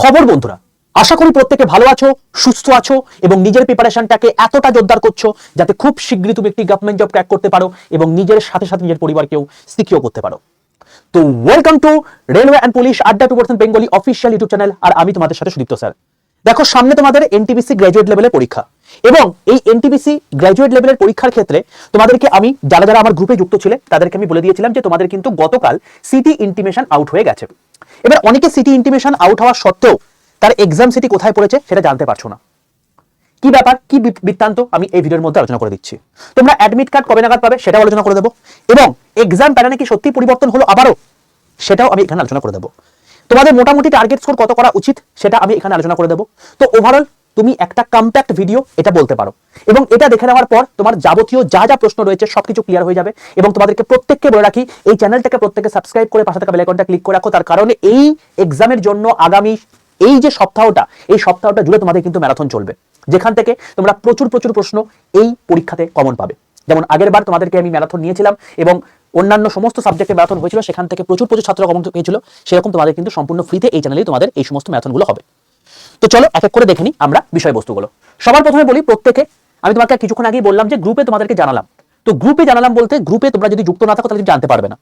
খবর বন্ধুরা, আশা করি প্রত্যেকে ভালো আছো, সুস্থ আছো এবং নিজের প্রিপারেশনটাকে এতটা জোরদার করছো যাতে খুব শীঘ্রই তুমি একটি গভর্নমেন্ট জব ক্র্যাক করতে পারো এবং নিজের সাথে সাথে নিজের পরিবারকেও সিকিউর করতে পারো। তো welcome to railway and police আড্ডা 2% বেঙ্গলি অফিসিয়াল ইউটিউব চ্যানেল। আর আমি তোমাদের সাথে সুদীপ্ত স্যার। দেখো, সামনে তোমাদের এনটিপিসি গ্র্যাজুয়েট লেভেলের পরীক্ষা এবং এই এনটিপিসি গ্র্যাজুয়েট লেভেলের পরীক্ষার ক্ষেত্রে তোমাদেরকে আমি যারা যারা আমার গ্রুপে যুক্ত ছিলে তাদেরকে আমি বলে দিয়েছিলাম যে তোমাদের কিন্তু গতকাল সিটি ইন্টিমেশন আউট হয়ে গেছে। এবার অনেকে সিটি ইন্টিমেশন আউট হওয়া সত্ত্বেও তার এক্সাম সিটি কোথায় পড়েছে সেটা জানতে পারছো না। কি ব্যাপার, কি বৃত্তান্ত, আমি এই ভিডিওর মধ্যে আলোচনা করে দিচ্ছি। তোমরা অ্যাডমিট কার্ড কবে নাগাদ পাবে সেটাও আলোচনা করে দেবো এবং এক্সাম প্যাটার্নে কি সত্যি পরিবর্তন হলো আবারও সেটাও আমি এখানে আলোচনা করে দেবো। তোমাদের মোটামুটি টার্গেট স্কোর কত করা উচিত সেটা আমি এখানে আলোচনা করে দেবো। তো ওভারঅল তুমি একটা কম্প্যাক্ট ভিডিও এটা বলতে পারো এবং এটা দেখে নেওয়ার পর তোমার যাবতীয় যা যা প্রশ্ন রয়েছে সবকিছু ক্লিয়ার হয়ে যাবে। এবং তোমাদেরকে প্রত্যেককে বলে রাখি, এই চ্যানেলটাকে প্রত্যেকে সাবস্ক্রাইব করে পাশে থাকা বেল আইকনটা ক্লিক করে রাখো, তার কারণে এই এক্সামের জন্য আগামী এই যে সপ্তাহটা, এই সপ্তাহটা জুড়ে তোমাদের কিন্তু ম্যারাথন চলবে, যেখান থেকে তোমরা প্রচুর প্রচুর প্রশ্ন এই পরীক্ষাতে কমন পাবে। যেমন আগের বার তোমাদেরকে আমি ম্যারাথন নিয়েছিলাম এবং অন্যান্য সমস্ত সাবজেক্টে ম্যারাথন হয়েছিল, সেখান থেকে প্রচুর প্রচুর ছাত্র কমন পেয়েছিল, সেরকম তোমাদের কিন্তু সম্পূর্ণ ফ্রিতে এই চ্যানেলেই তোমাদের এই সমস্ত ম্যারাথনগুলো হবে। তো চলো এক এক করে দেখে নিই আমরা বিষয়বস্তুগুলো। সবার প্রথমে বলি, প্রত্যেকে আমি তোমাকে কিছুক্ষণ আগেই বললাম যে গ্রুপে তোমাদেরকে জানালাম। তো গ্রুপে জানালাম বলতে গ্রুপে তোমরা যদি যুক্ত না থাকো তাহলে জানতে পারবে না।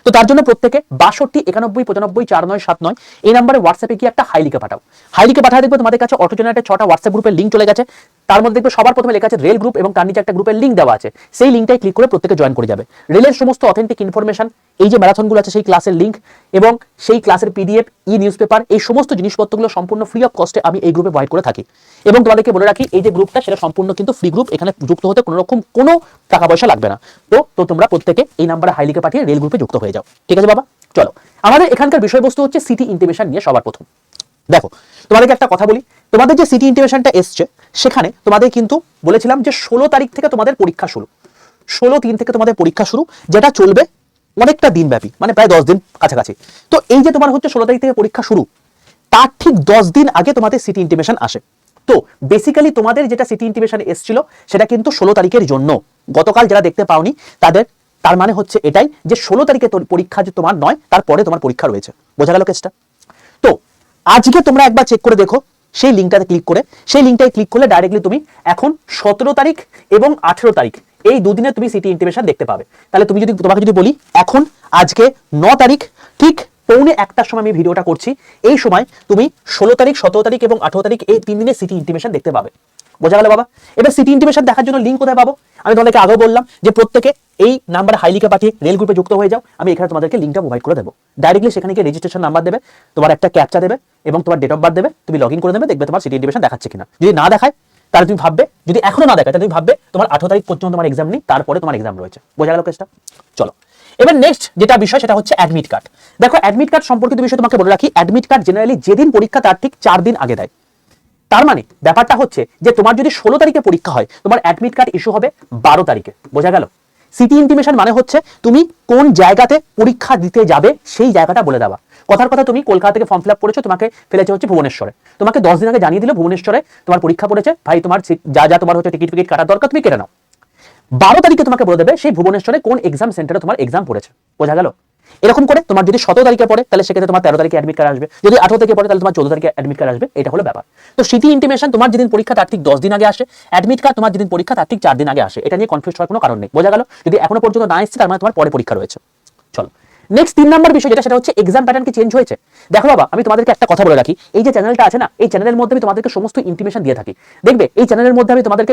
তো তার জন্য প্রত্যেকে 62 91 95 49 79 এই নাম্বারে হোয়াটসঅ্যাপে গিয়ে একটা হাই লিখে পাঠাও। হাই লিখে পাঠায় দেখবে তোমাদের কাছে অটো জেনারেটেড 6টা হোয়াটসঅ্যাপ গ্রুপের লিঙ্ক চলে গেছে। তার মধ্যে দেখবে সবার প্রথমে লেখা আছে রেল গ্রুপ এবং তার নিচে একটা গ্রুপের লিঙ্ক দেওয়া আছে। সেই লিঙ্কটাই ক্লিক করে প্রত্যেকে জয়েন করে যাবে। রেলের সমস্ত অথেন্টিক ইনফরমেশন, এই যে ম্যারাথনগুলো আছে সেই ক্লাসের লিঙ্ক এবং সেই ক্লাসের পিডিএফ, ই নিউজ পেপার, এই সমস্ত জিনিসপত্রগুলো সম্পূর্ণ ফ্রি অফ কস্টে আমি এই গ্রুপে প্রোভাইড করে থাকি। এবং তোমাদেরকে বলে রাখি, এই যে গ্রুপটা সেটা সম্পূর্ণ কিন্তু ফ্রি গ্রুপ, এখানে যুক্ত হতে কোনো টাকা পয়সা লাগবে না। তো তোমরা প্রত্যেকে এই নাম্বারে হাই লিখে পাঠিয়ে রেল গ্রুপে যুক্ত হয়ে যাও, ঠিক আছে বাবা? চলো, আমাদের এখানকার বিষয়বস্তু হচ্ছে সিটি ইন্টিমেশন নিয়ে। সবার প্রথম দেখো, তোমাদেরকে একটা কথা বলি, তোমাদের যে সিটি ইন্টিমেশনটা এসছে সেখানে তোমাদের কিন্তু বলেছিলাম যে 16 তারিখ থেকে তোমাদের পরীক্ষা শুরু, 16/3 থেকে তোমাদের পরীক্ষা শুরু, যেটা চলবে অনেকটা দিন ব্যাপী, মানে প্রায় 10 দিন কাছাকাছি। তো এই যে তোমার হচ্ছে 16 তারিখ থেকে পরীক্ষা শুরু, তার ঠিক 10 দিন আগে তোমাদের সিটি ইন্টিমেশন আসে। তো বেসিক্যালি তোমাদের যেটা সিটি ইন্টিমেশন এসেছিল সেটা কিন্তু 16 তারিখের জন্য। গতকাল যারা দেখতে পাওনি তার মানে হচ্ছে এটাই যে 16 তারিখে পরীক্ষা যে তোমার নয়, তারপরে তোমার পরীক্ষা রয়েছে। বোঝা গেল কেসটা? তো আজকে তোমরা একবার চেক করে দেখো, সেই লিঙ্কটাতে ক্লিক করে, সেই লিঙ্কটায় ক্লিক করলে ডাইরেক্টলি তুমি এখন 17 তারিখ এবং 18 তারিখ এই দুদিনে তুমি সিটি ইন্টিমেশন দেখতে পাবে। তাহলে তোমাকে যদি বলি, এখন আজকে 9 তারিখ ঠিক 1:45টার সময় আমি ভিডিওটা করছি, এই সময় তুমি 16 তারিখ 17 তারিখ এবং 18 তারিখ এই 3 দিনে সিটি ইন্টিমেশন দেখতে পাবে। বোঝা গেল বাবা? এবার সিটি ইন্টিমেশন দেখার জন্য লিঙ্ক কোথায় পাবো? আমি তোমাদেরকে আগেও বললাম যে প্রত্যেকে এই নাম্বারে হাই লিখে পাঠিয়ে রেল গ্রুপে যুক্ত হয়ে যাও। আমি এখানে তোমাদেরকে লিঙ্কটা প্রোভাইড করে দেবো। ডাইরেক্টলি সেখানে গিয়ে রেজিস্ট্রেশন নাম্বার দেবে, তোমার একটা ক্যাপচা দেবে এবং তোমার ডেট অফ বার্থ দেবে, তুমি লগ ইন করে দেবে, দেখবে তোমার সিটি ইন্টিমেশন দেখাচ্ছে কিনা। যদি না দেখায় তাহলে তুমি ভাববে, যদি এখনো না দেখায় তাহলে তুমি ভাববে তোমার 18 তারিখ পর্যন্ত তোমার এক্সাম নেই, তারপরে তোমার এক্সাম রয়েছে। বোঝা গেল কেসটা? চলো, এবার নেক্সট যেটা বিষয় সেটা হচ্ছে অ্যাডমিট কার্ড। দেখো, অ্যাডমিট কার্ড সম্পর্কিত বিষয় তোমাকে বলে রাখি, অ্যাডমিট কার্ড জেনারেলি যেদিন পরীক্ষা তার ঠিক 4 দিন আগে দেয়। তার মানে ব্যাপারটা হচ্ছে যে তোমার যদি 16 তারিখে পরীক্ষা হয়, তোমার অ্যাডমিট কার্ড ইস্যু হবে 12 তারিখে। বোঝা গেল? সিটি ইন্টিমেশন মানে হচ্ছে তুমি কোন জায়গাতে পরীক্ষা দিতে যাবে সেই জায়গাটা বলে দেওয়া। কথার কথা, তুমি কলকাতা থেকে ফর্ম ফিল আপ করেছো, তোমাকে ফেলেছে হচ্ছে ভুবনেশ্বরে, তোমাকে 10 দিন আগে জানিয়ে দিল ভুবনেশ্বরে তোমার পরীক্ষা পড়েছে, ভাই তোমার যা তোমার হচ্ছে টিকিট কাটার দরকার তুমি কেটে নাও। 12 তারিখে তোমাকে বলে দেবে সেই ভুবনেশ্বরে কোন এক্সাম সেন্টারে তোমার এক্সাম পড়েছে। বোঝা গেল? এরকম করে তোমার যদি 17 তারিখে পড়ে তাহলে সেক্ষেত্রে তোমার 13 তারিখে অ্যাডমিট কার্ড আসবে, যদি 18 তারিখে পড়ে তাহলে তোমার 14 তারিখে অ্যাডমিট কার্ড আসবে। এটা হলো ব্যাপার। তো সিটি ইন্টিমেশন তোমার যেদিন পরীক্ষা তার ঠিক 10 দিন আগে আসে, অ্যাডমিট কার্ড তোমার যেদিন পরীক্ষা তার ঠিক 4 দিন আগে আসে। এটা নিয়ে কনফিউজ হওয়ার কোনো কারণ নেই। বোঝা গেল? যদি এখনো পর্যন্ত না এসেছে তার মানে তোমার পরে পরীক্ষা রয়েছে। চলো, নেক্সট 3 নাম্বার বিষয় যেটা সেটা হচ্ছে এক্সাম প্যাটার্ন কি চেঞ্জ হয়েছে। দেখো বাবা, আমি তোমাদেরকে একটা কথা বলে রাখি, এই যে চ্যানেলটা আছে না, এই চ্যানেলের মধ্যে আমি তোমাদেরকে সমস্ত ইন্টিমেশন দিয়ে থাকি। দেখবে এই চ্যানেলের মধ্যে আমি তোমাদেরকে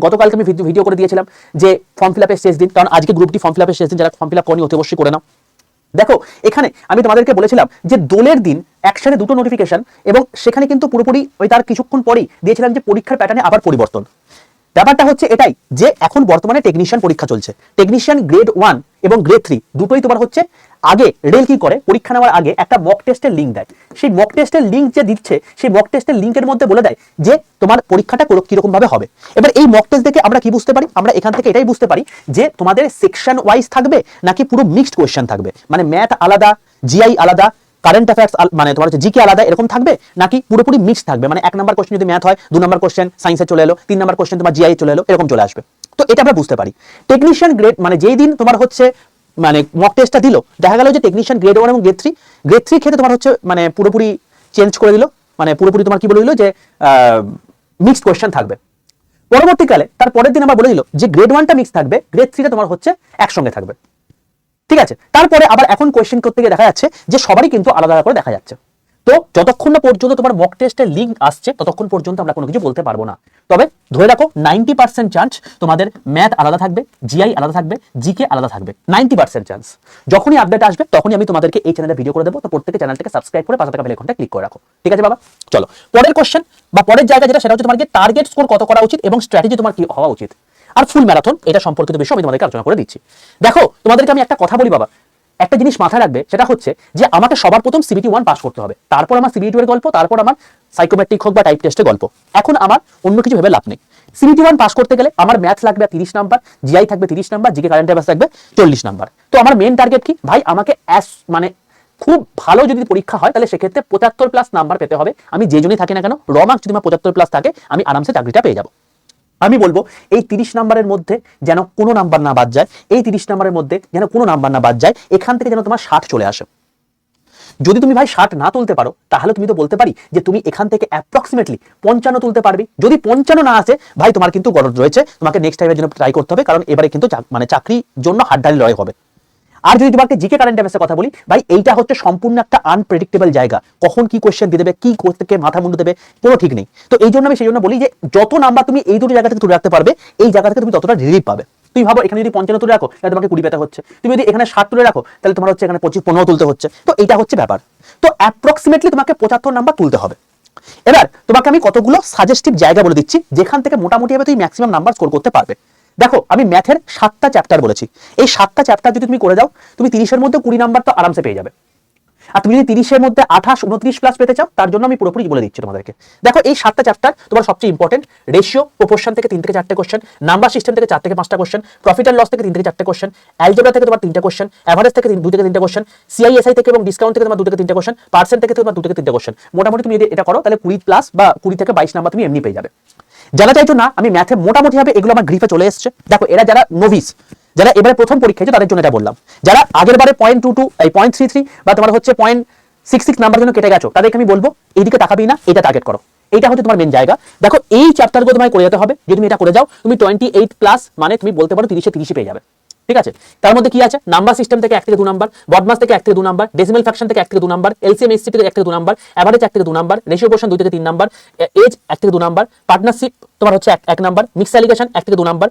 গতকালকে আমি ভিডিও করে দিয়েছিলাম যে ফর্ম ফিল আপের শেষ দিন, কারণ আজকে গ্রুপটি ফর্ম ফিল আপের শেষ দিন, যারা ফর্ম ফিল আপ করনি অতি অবশ্যই করে নাও। দেখো, এখানে আমি তোমাদেরকে বলেছিলাম যে দোলের দিন একসাথে দুটো নোটিফিকেশন এবং সেখানে কিন্তু পুরোপুরি ওই তার কিছুক্ষণ পরেই দিয়েছিলাম যে পরীক্ষার প্যাটার্নে আবার পরিবর্তন। ব্যাপারটা হচ্ছে এটাই যে এখন বর্তমানে টেকনিশিয়ান পরীক্ষা চলছে, টেকনিশিয়ান গ্রেড 1 এবং গ্রেড 3 দুটোই তোমার হচ্ছে আগে রেল কি করে পরীক্ষা নেওয়ার আগে একটা মক টেস্টের লিঙ্ক দেয়। সেই মক টেস্টের লিঙ্ক যে দিচ্ছে সেই মক টেস্টের লিঙ্কের মধ্যে বলে দেয় যে তোমার পরীক্ষাটা কিরকম ভাবে হবে। এবার এই মক টেস্ট দেখে আমরা কি বুঝতে পারি? আমরা এখান থেকে এটাই বুঝতে পারি যে তোমাদের সেকশন ওয়াইজ থাকবে নাকি পুরো মিক্সড কোয়েশ্চেন থাকবে, মানে ম্যাথ আলাদা, জিআই আলাদা, কারেন্ট অ্যাফেয়ার্স মানে তোমার হচ্ছে জিকে আলাদা, এরকম থাকবে নাকি পুরোপুরি মিক্সড থাকবে, মানে 1 নাম্বার কোশ্চেন যদি ম্যাথ হয়, 2 নাম্বার কোশ্চেন সায়েন্সে চলে এলো, 3 নাম্বার কোশ্চেন তোমার জিআই চলে এলো, এরকম চলে আসবে। তো এটা আমরা বুঝতে পারি। টেকনিশিয়ান গ্রেড মানে যেই দিন তোমার হচ্ছে মানে মক টেস্টটা দিল, দেখা গেল যে টেকনিশিয়ান গ্রেড 1 এবং গ্রেড 3 ক্ষেত্রে তোমার হচ্ছে মানে পুরোপুরি চেঞ্জ করে দিল, মানে পুরোপুরি তোমার কি বলে দিল যে মিক্সড কোয়েশ্চেন থাকবে। পরবর্তীকালে তার পরের দিন আবার বলে দিল যে গ্রেড 1টা মিক্স থাকবে, গ্রেড 3টা তোমার হচ্ছে একসঙ্গে থাকবে। ঠিক আছে, তারপরে আবার এখন কোয়েশ্চেন করতে গিয়ে দেখা যাচ্ছে যে সবারই কিন্তু আলাদা আলাদা করে দেখা যাচ্ছে। তো যতক্ষণ না পর্যন্ত তোমার মক টেস্টের লিঙ্ক আসছে ততক্ষণ পর্যন্ত আমরা কোনো কিছু বলতে পারবো না। তবে ধরে রাখো 90% চান্স তোমাদের ম্যাথ আলাদা থাকবে, জিআই আলাদা থাকবে, জিকে আলাদা থাকবে, 90% চান্স। যখনই আপডেট আসবে তখনই আমি তোমাদেরকে এই চ্যানেলে ভিডিও করে দেবো। তো প্রত্যেকে চ্যানেলটাকে সাবস্ক্রাইব করে পাশে থাকা বেল আইকনটা ক্লিক করে রাখো। ঠিক আছে বাবা, চলো পরের কোশ্চেন বা পরের জায়গা যেটা, সেটা হচ্ছে তোমাকে টার্গেট স্কোর কত করা উচিত এবং স্ট্র্যাটেজি তোমার কি হওয়া উচিত আর ফুল ম্যারাথন এটা সম্পর্কিত বিষয় আমি তোমাদেরকে আলোচনা করে দিচ্ছি। দেখো তোমাদেরকে আমি একটা কথা বলি বাবা, একটা জিনিস মাথায় রাখবে, সেটা হচ্ছে যে আমাকে সবার প্রথম CBT 1 পাস করতে হবে, তারপর আমার CBT 2 এর গল্প, তারপর আমার সাইকোমেট্রিক হোক বা টাইপ টেস্টের গল্প। এখন আমার অন্য কিছু ভেবে লাভ নেই। CBT 1 পাস করতে গেলে আমার ম্যাথ লাগবে 30 নাম্বার, জিআই থাকবে 30 নাম্বার, জিকে কারেন্ট অ্যাফেয়ার্স থাকবে 40 নাম্বার। তো আমার মেন টার্গেট কি ভাই, আমাকে মানে খুব ভালো যদি পরীক্ষা হয় তাহলে সেক্ষেত্রে 75+ নাম্বার পেতে হবে। আমি যে জন্যই থাকি না কেন, র মার্কস যদি আমার 75+ থাকে আমি আরামসে চাকরিটা পেয়ে যাবো। আমি বলবো এই 30 নাম্বারের মধ্যে যেন কোনো নাম্বার না বাদ যায়, এই 30 নাম্বারের মধ্যে যেন কোনো নাম্বার না বাদ যায়, এখান থেকে যেন তোমার 60 চলে আসে। যদি তুমি ভাই 60 না তুলতে পারো তাহলে তুমি তো বলতে পারি যে তুমি এখান থেকে অ্যাপ্রক্সিমেটলি 55 তুলতে পারবে। যদি 55 না আসে ভাই তোমার কিন্তু গরজ রয়েছে, তোমাকে নেক্সট টাইমের জন্য ট্রাই করতে হবে, কারণ এবারে কিন্তু মানে চাকরির জন্য হাড্ডাহাড়ি লড়াই হবে। আর যদি তোমাকে জিকে কারেন্ট অ্যাফেয়ার্সের কথা বলি, ভাই এইটা হচ্ছে সম্পূর্ণ একটা আনপ্রেডিক্টেবল জায়গা, কখন কি কোয়েশ্চেন দিয়ে দেবে, কি থেকে মাথা মুন্ডু দেবে কোনো ঠিক নেই। তো এই জন্য আমি সেই জন্য বলি যে যত নাম্বার তুমি এই দুটো জায়গা থেকে তুলে রাখতে পারবে, এই জায়গা থেকে তুমি ততটা রিলিফ পাবে। তুমি ভাবো এখানে যদি 55 তুলে রাখো তাহলে তোমাকে 20 পেতে হচ্ছে, তুমি যদি এখানে 60 তুলে রাখো তাহলে তোমার হচ্ছে এখানে 25-15 তুলতে হচ্ছে। তো এইটা হচ্ছে ব্যাপার। তো অ্যাপ্রক্সিমেটলি তোমাকে 75 নাম্বার তুলতে হবে। এবার তোমাকে আমি কতগুলো সাজেস্টিভ জায়গা বলে দিচ্ছি যেখান থেকে মোটামুটি ভাবে তুমি ম্যাক্সিমাম নাম্বার স্কোর করতে পারবে। দেখো আমি ম্যাথের 7টা চ্যাপ্টার বলেছি, এই 7টা চ্যাপ্টার যদি তুমি করে যাও তুমি 30-এর মধ্যে 20 নাম্বার তো আরামসে পেয়ে যাবে। আর তুমি যদি 30-এর মধ্যে 28, 29 প্লাস পেতে চাও তার জন্য আমি পুরোপুরি বলে দিচ্ছি তোমাদেরকে। দেখো এই 7টা চ্যাপ্টার তোমার সবচেয়ে ইম্পর্টেন্ট। রেশিও প্রপোর্শন থেকে 3 থেকে 4টে কোশ্চেন, নাম্বার সিস্টেম থেকে 4 থেকে 5টা কোশ্চেন, প্রফিট এন্ড লস থেকে 3 থেকে 4টে কোশ্চেন, অ্যালজেব্রা থেকে তোমার 3টে কোশ্চেন, এভারেজ থেকে 2 থেকে 3টে কোশ্চেন, সিআইএসআই থেকে এবং ডিসকাউন্ট থেকে তোমার 2 থেকে 3টে কোশ্চেন, পার্সেন্ট থেকে তোমার 2 থেকে 3টে কোশ্চেন। মোটামুটি তুমি যদি এটা করো তাহলে 20 প্লাস বা 20 থেকে 22 নাম্বার তুমি এমনি পেয়ে যাবে। যারা চাইছো না আমি ম্যাথে মোটামুটি ভাবে এগুলো আমার গ্রিফে চলে এসেছে, দেখো এরা যারা নোভিস, যারা এবারে প্রথম পরীক্ষা তাদের জন্য এটা বললাম। যারা আগের বারে 0.22 এই 0.33 বা তোমার হচ্ছে 0.66 নাম্বার জন্য কেটে গেছো তাদেরকে আমি বলবো এইদিকে তাকাবি না, এটা টার্গেট করো, এটা হচ্ছে তোমার মেন জায়গা। দেখো এই চ্যাপ্টারগুলো তোমায় করে যেতে হবে, যদি তুমি এটা করে যাও তুমি 28 প্লাস মানে তুমি বলতে পারো 30-এ 30 পেয়ে যাবে। ঠিক আছে, তার মধ্যে কি আছে, নাম্বার সিস্টেম থেকে 1 থেকে 2 নাম্বার, বডমাস থেকে 1 থেকে 2 নাম্বার, ডেসিমাল ফ্র্যাকশন থেকে 1 থেকে 2 নাম্বার, এলসিএম এসসি থেকে 1 থেকে 2 নাম্বার, এভারেজ 1 থেকে 2 নাম্বার, রেশিও পোর্শন 2 থেকে 3 নাম্বার, এজ 1 থেকে 2 নাম্বার, পার্টনারশিপ তোমার হচ্ছে 1 নাম্বার, মিক্স অ্যালিগেশন 1 থেকে 2 number,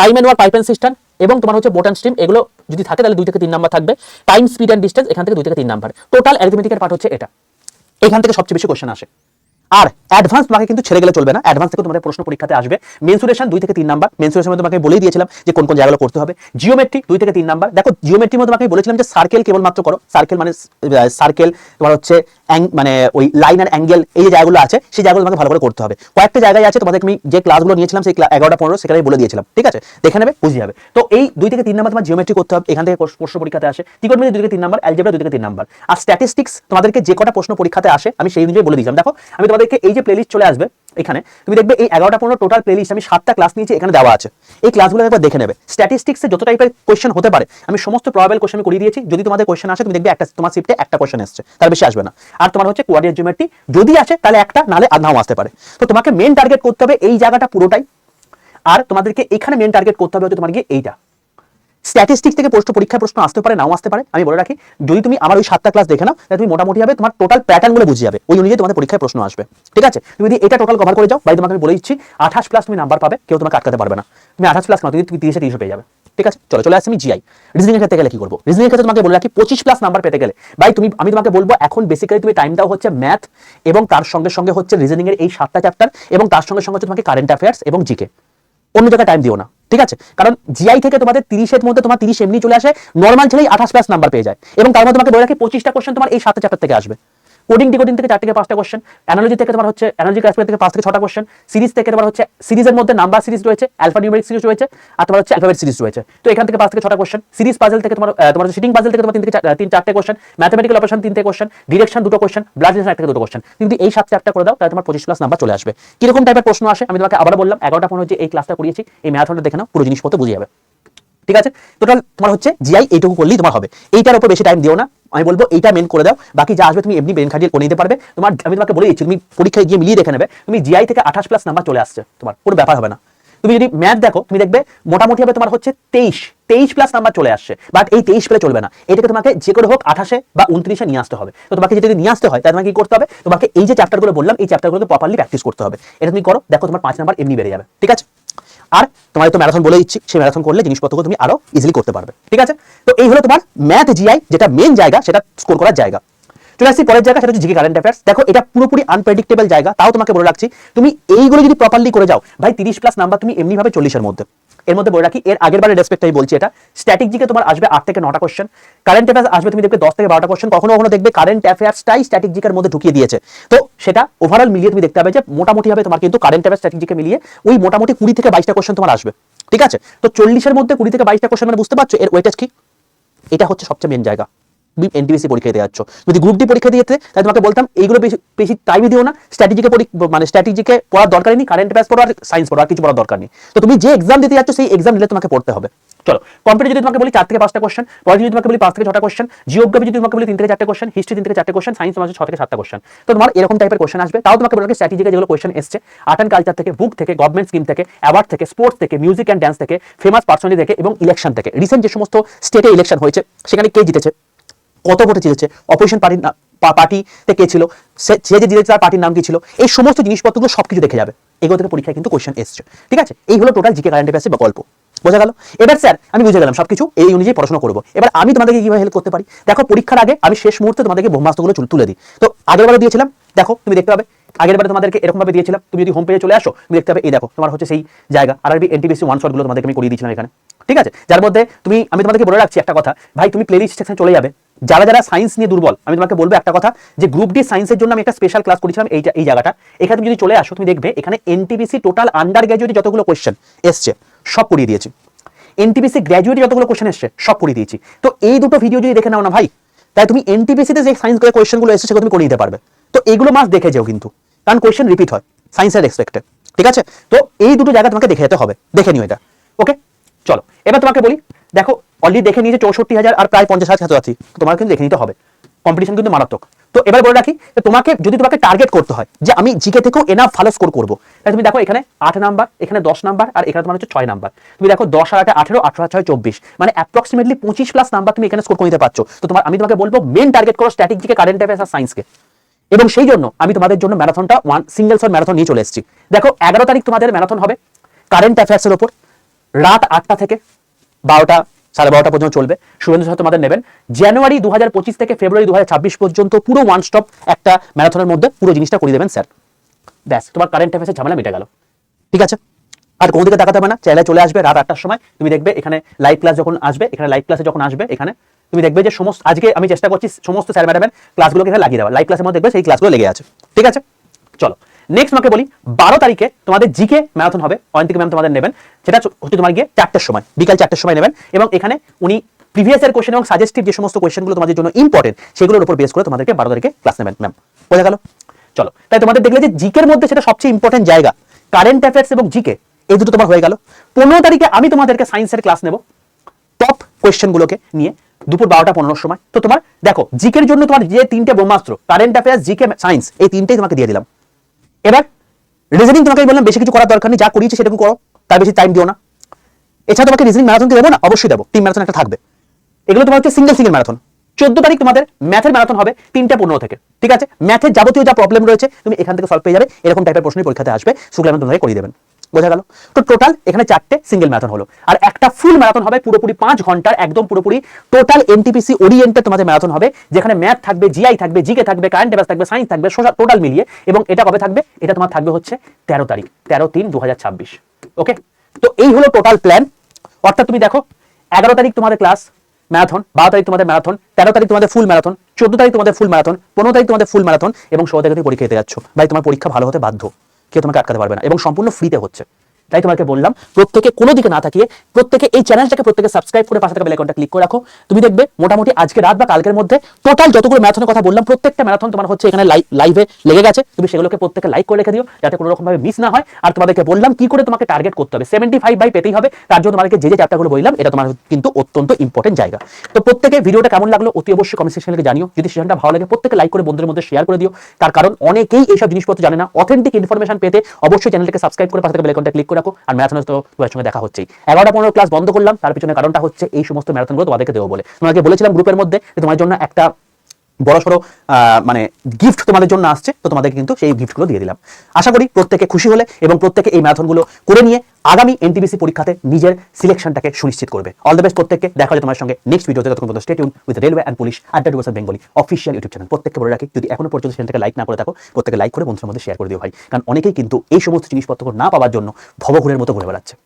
time and work pipe and cistern এবং তোমার হচ্ছে বোট অ্যান্ড স্ট্রিম এগুলো যদি থাকে তাহলে 2 থেকে 3 নাম্বার থাকবে, টাইম স্পিড এন্ড ডিসটেন্স এখান থেকে 2 থেকে 3 নাম্বার। টোটাল অ্যারিথমেটিকের পার্ট হচ্ছে এটা, এখান থেকে সবচেয়ে বেশি কোশ্চেন আসে। আর অ্যাডভান্স তোমাকে কিন্তু ছেড়ে গেলে চলবে না, অ্যাডভান্স থেকে তোমাদের প্রশ্ন পরীক্ষাতে আসবে। মেনসুরেশন 2 থেকে 3 নাম্বার, মেনসুরেশন তোমাকে বলেই দিয়েছিলাম যে কোন কোন জায়গাগুলো করতে হবে। জিওমেট্রি 2 থেকে 3 নাম্বার, দেখো জিওমেট্রির মধ্যে তোমাকে বলেছিলাম যে সার্কেল কেবলমাত্র করো, সার্কেল মানে সার্কেল তোমার হচ্ছে মানে ওই লাইন আর অ্যাঙ্গেল এই যে জায়গাগুলো আছে সেই জায়গাগুলো তোমাকে ভালো করে করতে হবে। কয়েকটা জায়গায় আছে তোমাদের আমি যে ক্লাসগুলো নিয়েছিলাম সেই 11টা 15 সেখানে বলে দিয়েছিলাম, ঠিক আছে, দেখে নেবে বুঝে যাবে। তো এই 2 থেকে 3 নাম্বার তোমার জিওমেট্রি করতে হবে, এখান থেকে প্রশ্ন পরীক্ষাতে আসে। ত্রিকোণমিতি 2 থেকে 3 নাম্বার, অ্যালজেব্রা 2 থেকে 3 নাম্বার, আর স্ট্যাটিস্টিক্স তোমাদেরকে যে কটা প্রশ্ন পরীক্ষাতে আসে আমি সেই অনুযায়ী বলে দিয়েছিলাম। দেখো আমি তোমাদেরকে এই যে প্লেলিস্ট চলে আসবে এখানে, তুমি দেখবে এই 11টা 15 টোটাল প্লেলিস্ট আমি 7টা ক্লাস নিয়েছি এখানে দেওয়া আছে, এই ক্লাসগুলো একবার দেখে নেবে। স্ট্যাটিস্টিক্সে যত টাইপের কোশ্চেন হতে পারে আমি সমস্ত প্রবাবল কোশ্চেন করিয়ে দিয়েছি। যদি তোমাদের কোশ্চেন আসে তুমি দেখবে একটা তোমার শিফটে একটা কোশ্চেন আসছে, তার বেশি আসবে না। আর তোমার হচ্ছে কোয়াড্রেট জিওমেট্রি যদি আসে তাহলে একটা, নালে নাও আসতে পারে। তো তোমাকে মেন টার্গেট করতে হবে এই জায়গাটা পুরোটাই, আর তোমাদেরকে এখানে মেন টার্গেট করতে হবে হচ্ছে তোমার গিয়ে এইটা। স্ট্যাটিস্টিক্স থেকে পরীক্ষায় প্রশ্ন আসতে পারে নাও আসতে পারে, আমি বলে রাখি যদি তুমি আমার ওই 7টা ক্লাস দেখে নাও তাহলে তুমি মোটামুটি হবে তোমার টোটাল প্যাটার্নগুলো বুঝে যাবে, ওই অনুযায়ী তোমাদের পরীক্ষায় প্রশ্ন আসবে। ঠিক আছে, তুমি যদি এটা টোটাল কভার করে যাও ভাই তোমাকে আমি বলে দিচ্ছি 28 প্লাস তুমি নাম্বার পাবে, কেউ তোমাকে আটকাতে পারবে না। তুমি 28 প্লাস নাও, তুমি 30-এ 30 পেয়ে যাবে। ঠিক আছে, চলে আসছি আমি জিআই। রিজনিং এর ক্ষেত্রে গেলে কি করবো, রিজনিং এর ক্ষেত্রে তোমাকে বলে রাখি 25 প্লাস নাম্বার পেতে গেলে ভাই আমি তোমাকে বলবো এখন বেসিক্যালি তুমি টাইম দাও হচ্ছে ম্যাথ এবং তার সঙ্গে সঙ্গে হচ্ছে রিজনিং এর এই 7টা চ্যাপ্টার এবং তার সঙ্গে সঙ্গে হচ্ছে তোমাকে কারেন্ট অ্যাফেয়ার্স এবং জিকে, অন্য জায়গায় টাইম দিও না। ঠিক আছে, কারণ জিআই থেকে তোমাদের 30-এর মধ্যে তোমার 30 এমনি চলে আসে, নর্মাল ছেলেই 28 প্লাস নাম্বার পেয়ে যায় এবং তার মধ্যে তোমাকে বলে রাখি 25টা কোশ্চেন তোমার এই 7টা চ্যাপ্টার থেকে আসবে। কোডিং ডিকোডিং থেকে 4 থেকে 5টা কোশ্চেন, অ্যানালজি থেকে তোমার হচ্ছে অ্যানালজি ক্লাসিফায়ার থেকে 5 থেকে 6টা কোশ্চেন, সিরিজ থেকে তোমার হচ্ছে সিরিজের মধ্যে নাম্বার সিরিজ রয়েছে, অ্যালফা নিউমেরিক সিরিজ রয়েছে, আর তোমার হচ্ছে অ্যালফাবেট সিরিজ রয়েছে। তো এখান থেকে 5 থেকে 6টা কোশ্চেন, সিরিজ পাজল থেকে তোমার সিটিং পাজল থেকে তোমার 3 থেকে 4টে কোশ্চেন, ম্যাথমেটিক্যাল অপারেশন 3টে কোশ্চেন, ডিরেকশন 2টো কোশ্চেন, ব্লাড রিলেশন 1 থেকে 2টো কোশ্চেন। কিন্তু এই 7 চ্যাপ্টার করে দাও তাহলে তোমার 25 প্লাস নাম্বার চলে আসবে। কিরকম টাইপের প্রশ্ন আসে আমি তোমাকে আবার বললাম, 11টা 15 যে এই ক্লাসটা করিয়েছি এই ম্যাথনটা দেখে নাও, পুরো জিনিসপত্র বুঝে যাবে। ঠিক আছে, টোটাল তোমার হচ্ছে জিআই এইটুকু করলেই তোমার হবে, এইটার উপর বেশি টাইম দিও না। আমি বলবো এইটা মেন করে দাও, বাকি যা আসবে তুমি এমনি ব্রেন খাটিয়ে করে নিতে পারবে। তোমার আমি তোমাকে বলে দিচ্ছি, তুমি পরীক্ষায় গিয়ে মিলিয়ে দেখে নেবে, তুমি জিআই থেকে 28+ নাম্বার চলে আসছে, তোমার কোনো ব্যাপার হবে না। তুমি যদি ম্যাথ দেখো তুমি দেখবে মোটামুটি হবে তোমার হচ্ছে 23+ নাম্বার চলে আসছে, বাট এই 23 পেলে চলবে না, এটাকে তোমাকে যে করে হোক 28 বা 29 নিয়ে আসতে হবে। তো তোমাকে যদি নিয়ে আসতে হয় তাহলে তোমাকে কি করতে হবে, তোমাকে এই যে চ্যাপ্টারগুলো বললাম এই চ্যাপ্টারগুলোকে প্রপারলি প্র্যাকটিস করতে হবে। এটা তুমি করো, দেখো তোমার 5 নাম্বার এমনি বেড়ে যাবে, ঠিক আছে। আর তোমার তো ম্যারাথন বলে দিচ্ছি, সেই ম্যারাথন করলে জিনিসপত্রগুলো তুমি আরো ইজিলি করতে পারবে, ঠিক আছে। তো এই হলো তোমার ম্যাথ জিআই, যেটা মেন জায়গা, সেটা স্কোর করার জায়গা। চলে আসছি পরের জায়গা, সেটা হচ্ছে জিকে কারেন্ট অ্যাফেয়ার্স। দেখো এটা পুরোপুরি আনপ্রেডিক্টেবল জায়গা, তাও তোমাকে বলে রাখছি তুমি এইগুলো যদি প্রপারলি করে যাও ভাই 30+ নাম্বার তুমি এমনি ভাবে 40-এর মধ্যে। এর মধ্যে বলে রাখি, এর আগের বারের রেসপেক্ট আমি বলছি, এটা স্ট্যাটিক জিকে তোমার আসবে 8 থেকে 9টা কোশ্চেন, কারেন্ট অ্যাফেয়ার্স আসবে তুমি দেখবে 10 থেকে 12টা কোশ্চেন, কখনো কখনো দেখবে কারেন্ট অ্যাফেয়ার্সটাই স্ট্যাটিক জিকের মধ্যে ঢুকিয়ে দিয়েছে। তো সেটা ওভারঅল মিলিয়ে তুমি দেখতে পাবে যে মোটামুটি হবে তোমার কিন্তু কারেন্ট অ্যাফেয়ার্স স্ট্যাটিক জিকে মিলিয়ে ওই মোটামুটি 20 থেকে 22টা কোশ্চেন তোমার আসবে, ঠিক আছে। তো 40-এর মধ্যে 20 থেকে 22টা কোশ্চেন মানে বুঝতে পারছো এর ওয়েটেজ কি। এটা হচ্ছে সবচেয়ে মেন জায়গা। তুমি এনটিপিসি পরীক্ষা দিতে যাচ্ছ, যদি গ্রুপ ডি পরীক্ষা দিতে তাহলে তোমাকে বলতাম এইগুলো বেশি টাইমই দিও না, স্ট্র্যাটেজিকে মানে স্ট্র্যাটেজিকে পড়ার দরকার নেই, কারেন্ট অ্যাফেয়ার্স পড়ো আর সায়েন্স পড়ো, আর কিছু পড়ার দরকার নেই। তো তুমি যে এক্সাম দিতে যাচ্ছ সেই এক্সাম নিলে তোমাকে পড়তে হবে। চলো কম্পিউটার যদি তোমাকে বলি 4 থেকে 5টা কোশ্চেন, পলিটি যদি তোমাকে বলি 5 থেকে 6টা কোশ্চেন, জিওগ্রাফি যদি তোমাকে বলি 3 থেকে 4টে কোশ্চেন, হিস্ট্রি 3 থেকে 4টে কোশ্চেন, সায়েন্স তোমার 6 থেকে 7টা কোশ্চেন। তো তোমার এরকম টাইপের কোশ্চেন আসবে। তাও তোমাকে বলে রাখি স্ট্র্যাটেজিকে যেগুলো কোশ্চেন এসছে আর্ট অ্যান্ড কালচার থেকে, বুক থেকে, গভর্নমেন্ট স্কিম থেকে, অ্যাওয়ার্ড থেকে, স্পোর্টস থেকে, মিউজিক অ্যান্ড ড্যান্স থেকে, ফেমাস পার্সোনালিটি থেকে এবং ইলেকশন থেকে, রিসেন্ট যে সমস্ত স্টেটে ইলেকশন হয়েছে সেখানে কে জিতেছে, কত ভোটে জিতেছে, অপোজিশন পার্টিতে কে ছিল, সে যে জিতেছে তার পার্টির নাম কি ছিল, এই সমস্ত জিনিসপত্রগুলো সবকিছু দেখে যাবে। এগুলো থেকে পরীক্ষায় কিন্তু কোশ্চেন এসছে, ঠিক আছে। এই হলো টোটাল জিকে কারেন্ট অ্যাফেয়ার্সের গল্প, বোঝা গেল। এবার স্যার আমি বুঝে গেলাম সবকিছু, এই অনুযায়ী পড়াশোনা করবো। এবার আমি তোমাদেরকে কিভাবে হেল্প করতে পারি, দেখো পরীক্ষার আগে আমি শেষ মুহূর্তে তোমাদেরকে ব্রহ্মাস্ত্রগুলো তুলে দিই। তো আগের বারে দিয়েছিলাম, দেখো তুমি দেখতে পাবে আগের বারে তোমাদেরকে এরকম ভাবে দিয়েছিলাম, তুমি যদি হোম পেজে চলে আসো তুমি দেখতে পাবে এই দেখো তোমার হচ্ছে সেই জায়গা, আরআরবি এনটিপিসি ওয়ান শট গুলো তোমাদেরকে আমি করিয়ে দিয়েছিলাম এখানে, ঠিক আছে। যার মধ্যে আমি তোমাদেরকে বলে রাখছি একটা কথা, ভাই তুমি প্লেলিস্ট সেকশনে চলে যাবে, যারা যারা সায়েন্স নিয়ে দুর্বল আমি তোমাকে বলবো একটা কথা, যে গ্রুপ ডি সায়েন্সের জন্য আমি একটা স্পেশাল ক্লাস করেছিলাম এই জায়গাটা, এখানে তুমি যদি চলে আসো তুমি দেখবে এখানে এনটিপিসি টোটাল আন্ডার গ্র্যাজুয়েট যতগুলো কোশ্চেন এসছে সব করিয়ে দিয়েছি, এনটিপিসি গ্র্যাজুয়েট যতগুলো কোশ্চেন এসছে সব করিয়ে দিয়েছি। তো এই দুটো ভিডিও যদি দেখে নাও না ভাই, তাই তুমি এনটিপিসিতে যে সায়েন্স করে কোশ্চেনগুলো এসছে সেগুলো তুমি করে নিতে পারবে। তো এইগুলো মাস দেখে যাও কিন্তু, কারণ কোশ্চেন রিপিট হয় সায়েন্সের এক্সপেক্টে, ঠিক আছে। তো এই দুটো জায়গা তোমাকে দেখে যেতে হবে, দেখে নিও এটা, ওকে। চলো এবার তোমাকে বলি, দেখো অলরেডি দেখে নিয়েছে 64,000 আর প্রায় 50,000 ছাত্রছাত্রী, তোমার কিন্তু দেখে নিতে হবে, কম্পিটিশন কিন্তু মারাত্মক। তো এবার বলে রাখি, তোমাকে যদি তোমাকে টার্গেট করতে হয় যে আমি জিকে থেকেও এনাফ ভালো স্কোর করবো, তাহলে তুমি দেখো এখানে 8 নাম্বার, এখানে 10 নাম্বার, আর এখানে তোমার হচ্ছে 6 নাম্বার। তুমি দেখো 10 আর 8 18, 18 আর 6 24, মানে অ্যাপ্রক্সিমেটলি 25+ নাম্বার তুমি এখানে স্কোর করে নিতে পারছো। তো আমি তোমাকে বলবো মেন টার্গেট করো স্ট্যাটিক জিকে, কারেন্ট অ্যাফেয়ার্স আর সায়েন্সকে। এবং সেই জন্য আমি তোমাদের জন্য ম্যারাথনটা সিঙ্গেল শট ম্যারাথন নিয়ে চলে এসেছি। দেখো 11 তারিখ তোমাদের ম্যারাথন হবে কারেন্ট অ্যাফেয়ার্সের উপর, রাত 8টা থেকে 12টা 12:30 পর্যন্ত চলবে। শুভেন্দু স্যার তোমাদের নেবেন জানুয়ারি 2025 থেকে ফেব্রুয়ারি 2026 পর্যন্ত পুরো ওয়ান স্টপ একটা ম্যারাথনের মধ্যে পুরো জিনিসটা করে দেবেন স্যার। ব্যাস তোমার কারেন্ট অ্যাফেয়ার্সের ঝামেলা মিটে গেল, ঠিক আছে। আর কোন দিকে তাকাতে হবে না, চ্যানেলে চলে আসবে রাত 8টার সময়, তুমি দেখবে এখানে লাইভ ক্লাস যখন আসবে, এখানে লাইভ ক্লাসে যখন আসবে এখানে তুমি দেখবে যে সমস্ত আজকে আমি চেষ্টা করছি সমস্ত স্যার ম্যাডামের ক্লাসগুলোকে এখানে লাগিয়ে দেওয়া, লাইভ ক্লাসের মধ্যে দেখবে সেই ক্লাসগুলো লেগে আছে, ঠিক আছে। চলো নেক্সট আমাকে বলি, 12 তারিখে তোমাদের জিকে ম্যারাথন হবে, অয়ন্তিক ম্যাম তোমাদের নেবেন, সেটা হচ্ছে তোমার গিয়ে 4টের সময়, বিকাল 4টের সময় নেবেন। এবং এখানে উনি প্রিভিয়াস এর কোশ্চেন এবং সাজেস্টিভ যে সমস্ত কোশ্চেনগুলো তোমাদের জন্য ইম্পর্টেন্ট সেগুলোর উপর বেস করে তোমাদেরকে 12 তারিখে ক্লাস নেবেন ম্যাম, বোঝা গেল। চলো তাই তোমাদের দেখলে যে জিকের মধ্যে সেটা সবচেয়ে ইম্পর্টেন্ট জায়গা, কারেন্ট অ্যাফেয়ার্স এবং জিকে এই দুটো তোমার হয়ে গেল। 15 তারিখে আমি তোমাদেরকে সায়েন্সের ক্লাস নেব, টপ কোশ্চেনগুলোকে নিয়ে, দুপুর 12টা 15 সময়। তো তোমার দেখো জিকের জন্য তোমার যে 3টে ব্রহ্মাস্ত্র, কারেন্ট অ্যাফেয়ার্স, জিকে, সায়েন্স, এই 3টেই তোমাকে দিয়ে দিলাম। এবার রিজনিং তোমাকে বললাম বেশি কিছু করার দরকার নেই, যা করিয়েছি সেটুকু করো, তার বেশি টাইম দিও না। এছাড়া তোমাকে রিজনিং ম্যারাথন দেবো না, অবশ্যই দেবো, টিম ম্যারাথন একটা থাকবে। এগুলো তোমার হচ্ছে সিঙ্গেল ম্যারাথন। 14 তারিখ তোমাদের ম্যাথের ম্যারাথন হবে 3টা 15 থেকে, ঠিক আছে। ম্যাথের যাবতীয় যা প্রবলেম রয়েছে তুমি এখান থেকে সলভ পেয়ে যাবে, এরকম টাইপের প্রশ্নই পরীক্ষাতে আসবে, শুক্লা ম্যাম তোমাকে করিয়ে দেবেন, বোঝা গেল। তো টোটাল এখানে 4টে সিঙ্গেল ম্যারাথন হলো, আর একটা ফুল ম্যারাথন হবে পুরোপুরি 5 ঘন্টার, একদম পুরোপুরি টোটাল এনটিপিসি ওরিয়েন্টেড তোমাদের ম্যারাথন হবে, যেখানে ম্যাথ থাকবে, জিআই থাকবে, জিকে থাকবে, কারেন্ট অ্যাফেয়ার্স থাকবে, সায়েন্স থাকবে, টোটাল মিলিয়ে। এবং এটা কবে থাকবে, এটা তোমার থাকবে হচ্ছে 13 তারিখ, 13/3/2026, ওকে। তো এই হলো টোটাল প্ল্যান। অর্থাৎ তুমি দেখো 11 তারিখ তোমাদের ক্লাস ম্যারাথন, 12 তারিখ তোমাদের ম্যারাথন, 13 তারিখ তোমাদের ফুল ম্যারাথন, 14 তারিখ তোমাদের ফুল ম্যারাথন, 15 তারিখ তোমাদের ফুল ম্যারাথন, এবং 16 তারিখ তুমি পরীক্ষা দিতে যাচ্ছ। ভাই তোমার পরীক্ষা ভালো হতে বাধ্য, কেউ তোমাকে আটকাতে পারবে না, এবং সম্পূর্ণ ফ্রিতে হচ্ছে, তাই তোমাকে বললাম প্রত্যেকে কোনো দিকে না থাকিয়ে প্রত্যেকে এই চ্যানেলটাকে প্রত্যেকে সাবস্ক্রাইব করে পাশে থাকা বেল আইকনটা ক্লিক করে রাখো। তুমি দেখবে মোটামুটি আজকে রাত বা কালকের মধ্যে টোটাল যতগুলো ম্যারাথনের কথা বললাম প্রত্যেকটা ম্যারাথন তোমার হচ্ছে এখানে লাইভে লেগে গেছে। তুমি সেগুলোকে প্রত্যেকে লাইক করে রেখে দিও যাতে কোনো রকম ভাবে মিস না হয়। আর তোমাদেরকে বললাম কি করে তোমাকে টার্গেট করতে হবে, 75 বাই পেতেই হবে। তার জন্য তোমাদেরকে যে চ্যাপ্টারগুলো বললাম এটা তোমার কিন্তু অত্যন্ত ইম্পর্টেন্ট জায়গা। তো প্রত্যেকে ভিডিওটা কেমন লাগলো অতি অবশ্যই কমেন্ট সেকশনে জানিও। যদি সেশনটা ভালো লাগে প্রত্যেকে লাইক করে বন্ধুদের মধ্যে শেয়ার করে দিও। তার কারণ অনেকেই এইসব জিনিসপত্র জানে না। অথেন্টিক ইনফরমেশন পেতে অবশ্যই চ্যানেলটাকে সাবস্ক্রাইব করে পাশে থাকা বেল আইকনটা ক্লিক করে রাখো। আর ম্যারাথনে তো তোমার সঙ্গে দেখা হচ্ছেই। 11:15 ক্লাস বন্ধ করলাম, তার পিছনে কারণটা হচ্ছে এই সমস্ত ম্যারাথনগুলো তোমাদেরকে দেবো বলে। তোমাকে বলেছিলাম গ্রুপের মধ্যে যে তোমার জন্য একটা বড়সড় মানে গিফট তোমাদের জন্য আসছে, তো তোমাদেরকে কিন্তু সেই গিফটগুলো দিয়ে দিলাম। আশা করি প্রত্যেকে খুশি হলে এবং প্রত্যেকে এই ম্যারাথনগুলো করে নিয়ে আগামী এনটিপিসি পরীক্ষাতে নিজের সিলেকশনটাকে সুনিশ্চিত করবে। অল দ্য বেস্ট প্রত্যেককে। দেখা হবে তোমার সঙ্গে নেক্সট ভিডিওতে। ততক্ষণ পর্যন্ত stay tune with railway and police @Bengali official YouTube channel. প্রত্যেককে বলে রাখি যদি এখনো পর্যন্ত চ্যানেলটাকে লাইক না করে থাকো প্রত্যেকে লাইক করে বন্ধুদের মধ্যে শেয়ার করে দিও ভাই, কারণ অনেকেই কিন্তু এই সমস্ত জিনিসপত্র না পাওয়ার জন্য ভবঘুরের মতো ঘুরে বেড়াচ্ছে।